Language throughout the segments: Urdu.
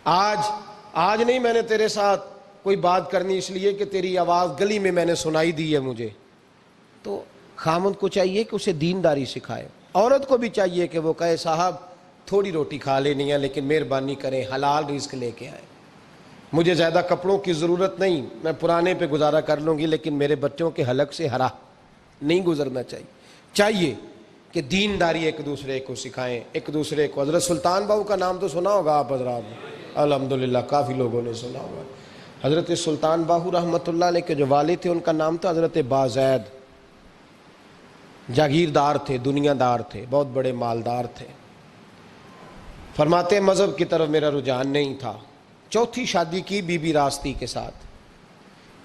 آج نہیں میں نے تیرے ساتھ کوئی بات کرنی اس لیے کہ تیری آواز گلی میں نے سنائی دی ہے مجھے. تو خامند کو چاہیے کہ اسے دینداری سکھائے. عورت کو بھی چاہیے کہ وہ کہے صاحب تھوڑی روٹی کھا لینی ہے لیکن مہربانی کریں حلال رزق لے کے آئے. مجھے زیادہ کپڑوں کی ضرورت نہیں, میں پرانے پہ گزارا کر لوں گی, لیکن میرے بچوں کے حلق سے ہرا نہیں گزرنا چاہیے کہ دینداری ایک دوسرے کو سکھائیں, ایک دوسرے کو. حضرت سلطان باہو کا نام تو سنا ہوگا آپ حضرات نے, الحمدللہ کافی لوگوں نے سنا ہوگا. حضرت سلطان باہو رحمۃ اللہ علیہ کے جو والد تھے ان کا نام تھا حضرت بازید. جاگیردار تھے, دنیا دار تھے, بہت بڑے مالدار تھے. فرماتے مذہب کی طرف میرا رجحان نہیں تھا. چوتھی شادی کی بی بی راستی کے ساتھ.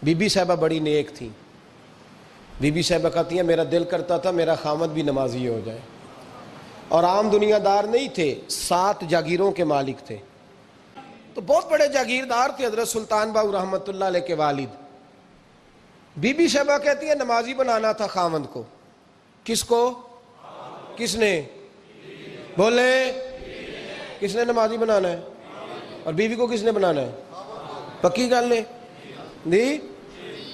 بی بی صاحبہ بڑی نیک تھیں. بی بی صاحبہ کہتی ہیں میرا دل کرتا تھا میرا خامد بھی نمازی ہو جائے. اور عام دنیا دار نہیں تھے, 7 جاگیروں کے مالک تھے. تو بہت بڑے جاگیردار تھے حضرت سلطان باہو رحمۃ اللہ علیہ کے والد. بی بی صاحبہ کہتی ہیں نمازی بنانا تھا خامد کو. کس کو؟ کس نے بولے؟ کس نے نمازی بنانا ہے؟ اور بیوی کو کس نے بنانا ہے؟ پکی گل نے نہیں.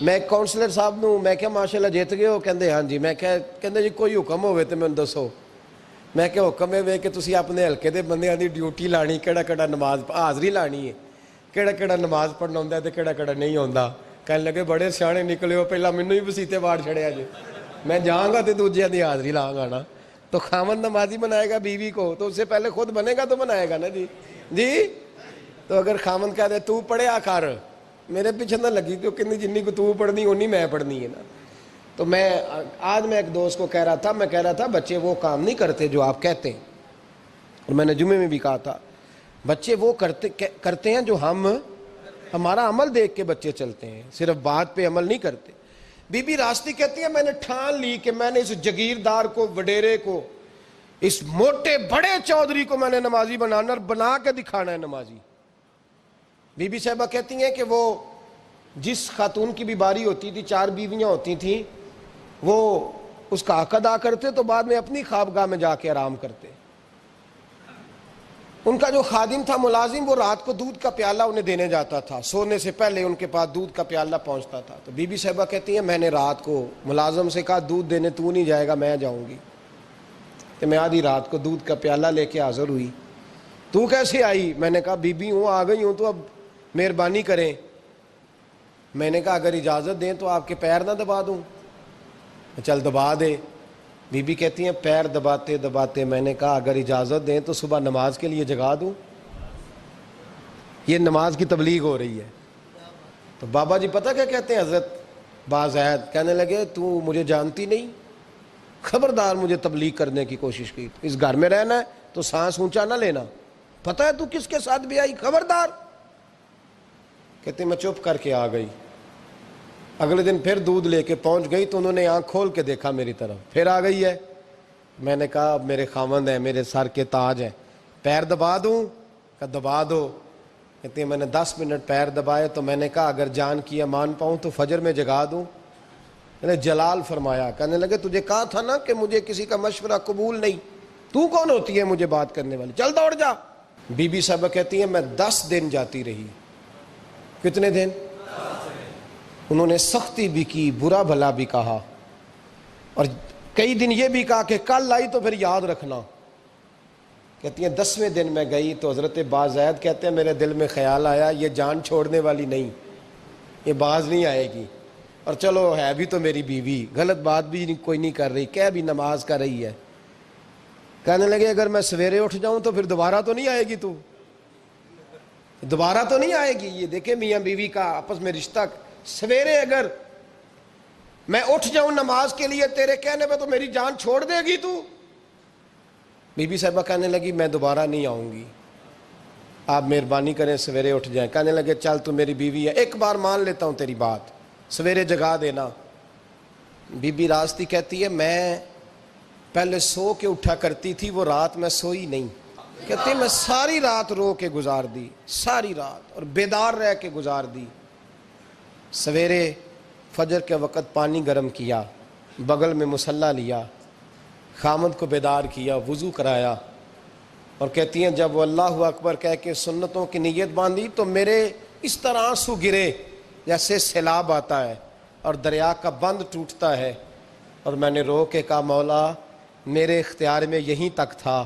میں کونسلر صاحب نوں میں کہا ماشاءاللہ جیت گئے ہو, کہندے ہاں جی. میں کہندے جی کوئی حکم ہوئے تو میں دسو. میں کہ حکم ہے کہ تسی اپنے ہلکے دے بندیاں دی ڈیوٹی لانی, کیڑا نماز حاضری لانی ہے, کیڑا نماز پڑھنا ہوندا ہے تے کیڑا نہیں ہوندا. کہنے لگے بڑے سیانے نکلے ہو, پہلا مینوں ہی وسیتے واڑ چھڑیا جی. میں جاؤں گا تو دوجیاں دی حاضری لاؤں گا نا. تو خامد نمازی بنائے گا بیوی کو تو اس سے پہلے خود بنے گا تو بنائے گا نا جی. تو اگر خامد کہہ دے تو پڑھیا کر, میرے پیچھے نہ لگی کیونکہ جنی کو تو پڑھنی اونی میں پڑھنی ہے نا. تو آج میں ایک دوست کو کہہ رہا تھا بچے وہ کام نہیں کرتے جو آپ کہتے ہیں. اور میں نے جمعے میں بھی کہا تھا بچے وہ کرتے ہیں جو ہمارا عمل دیکھ کے بچے چلتے ہیں, صرف بات پہ عمل نہیں کرتے. بی بی راستی کہتی ہے میں نے ٹھان لی کہ میں نے اس جگیردار کو, وڈیرے کو, اس موٹے بڑے چودھری کو میں نے نمازی بنانا اور بنا کے دکھانا ہے نمازی. بی بی صاحبہ کہتی ہیں کہ وہ جس خاتون کی بھی باری ہوتی تھی, 4 بیویاں ہوتی تھیں, وہ اس کا حق ادا کرتے تو بعد میں اپنی خوابگاہ میں جا کے آرام کرتے. ان کا جو خادم تھا ملازم, وہ رات کو دودھ کا پیالہ انہیں دینے جاتا تھا, سونے سے پہلے ان کے پاس دودھ کا پیالہ پہنچتا تھا. تو بی بی صاحبہ کہتی ہیں میں نے رات کو ملازم سے کہا دودھ دینے تو نہیں جائے گا, میں جاؤں گی. کہ میں آدھی رات کو دودھ کا پیالہ لے کے حاضر ہوئی. تو کیسے آئی؟ میں نے کہا بی بی ہوں, آ گئی ہوں, تو اب مہربانی کریں. میں نے کہا اگر اجازت دیں تو آپ کے پیر نہ دبا دوں. چل دبا دے. بی بی کہتی ہیں پیر دباتے دباتے میں نے کہا اگر اجازت دیں تو صبح نماز کے لیے جگا دوں. یہ نماز کی تبلیغ ہو رہی ہے. تو بابا جی پتہ کیا کہتے ہیں حضرت بازید, کہنے لگے تو مجھے جانتی نہیں, خبردار مجھے تبلیغ کرنے کی کوشش کی. اس گھر میں رہنا ہے تو سانس اونچا نہ لینا, پتہ ہے تو کس کے ساتھ بھی آئی, خبردار. کہتے میں چپ کر کے آ گئی. اگلے دن پھر دودھ لے کے پہنچ گئی تو انہوں نے آنکھ کھول کے دیکھا میری طرف, پھر آ گئی ہے. میں نے کہا اب میرے خاوند ہیں, میرے سر کے تاج ہیں, پیر دبا دوں؟ کہ دبا دو. کہتے ہیں میں نے 10 منٹ پیر دبائے تو میں نے کہا اگر جان کی امان پاؤں تو فجر میں جگا دوں. میں نے جلال فرمایا. کہنے لگے تجھے کہا تھا نا کہ مجھے کسی کا مشورہ قبول نہیں, تو کون ہوتی ہے مجھے بات کرنے والی, چل دوڑ جا. بی بی صاحبہ کہتی ہیں میں 10 دن جاتی رہی. کتنے دن؟ انہوں نے سختی بھی کی, برا بھلا بھی کہا, اور کئی دن یہ بھی کہا کہ کل آئی تو پھر یاد رکھنا. کہتی ہیں 10ویں دن میں گئی تو حضرت بازید کہتے ہیں میرے دل میں خیال آیا یہ جان چھوڑنے والی نہیں, یہ باز نہیں آئے گی. اور چلو ہے بھی تو میری بیوی, غلط بات بھی کوئی نہیں کر رہی, کہہ بھی نماز کر رہی ہے. کہنے لگے اگر میں سویرے اٹھ جاؤں تو پھر دوبارہ تو نہیں آئے گی, تو دوبارہ تو نہیں آئے گی. یہ دیکھیں میاں بیوی کا آپس میں رشتہ. سویرے اگر میں اٹھ جاؤں نماز کے لیے تیرے کہنے پہ تو میری جان چھوڑ دے گی تو. بی بی صاحبہ کہنے لگی میں دوبارہ نہیں آؤں گی, آپ مہربانی کریں سویرے اٹھ جائیں. کہنے لگے چل تو میری بیوی ہے, ایک بار مان لیتا ہوں تیری بات, سویرے جگا دینا. بی بی راستی کہتی ہے میں پہلے سو کے اٹھا کرتی تھی, وہ رات میں سوئی نہیں. کہتی میں ساری رات رو کے گزار دی, ساری رات, اور بیدار رہ کے گزار دی. سویرے فجر کے وقت پانی گرم کیا, بغل میں مصلی لیا, خامد کو بیدار کیا, وضو کرایا, اور کہتی ہیں جب وہ اللہ اکبر کہہ کے سنتوں کی نیت باندھی تو میرے اس طرح آنسو گرے جیسے سیلاب آتا ہے اور دریا کا بند ٹوٹتا ہے، اور میں نے رو کے کہا مولا میرے اختیار میں یہیں تک تھا،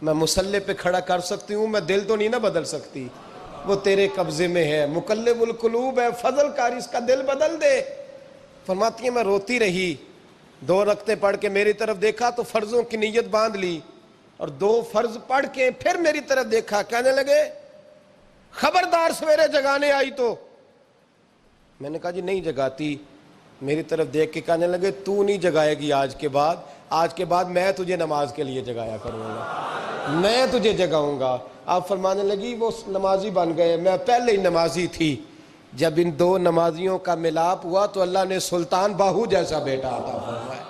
میں مصلی پہ کھڑا کر سکتی ہوں، میں دل تو نہیں نہ بدل سکتی، وہ تیرے قبضے میں ہے، مقلب القلوب ہے، فضل کار اس کا دل بدل دے۔ فرماتی ہیں میں روتی رہی، 2 رکعتیں پڑھ کے میری طرف دیکھا تو فرضوں کی نیت باندھ لی، اور 2 فرض پڑھ کے پھر میری طرف دیکھا، کہنے لگے خبردار سویرے جگانے آئی تو۔ میں نے کہا جی نہیں جگاتی، میری طرف دیکھ کے کہنے لگے تو نہیں جگائے گی آج کے بعد میں تجھے نماز کے لیے جگایا کروں گا، میں تجھے جگاؤں گا۔ آپ فرمانے لگی وہ نمازی بن گئے، میں پہلے ہی نمازی تھی، جب ان 2 نمازیوں کا ملاپ ہوا تو اللہ نے سلطان باہو جیسا بیٹا عطا فرمایا۔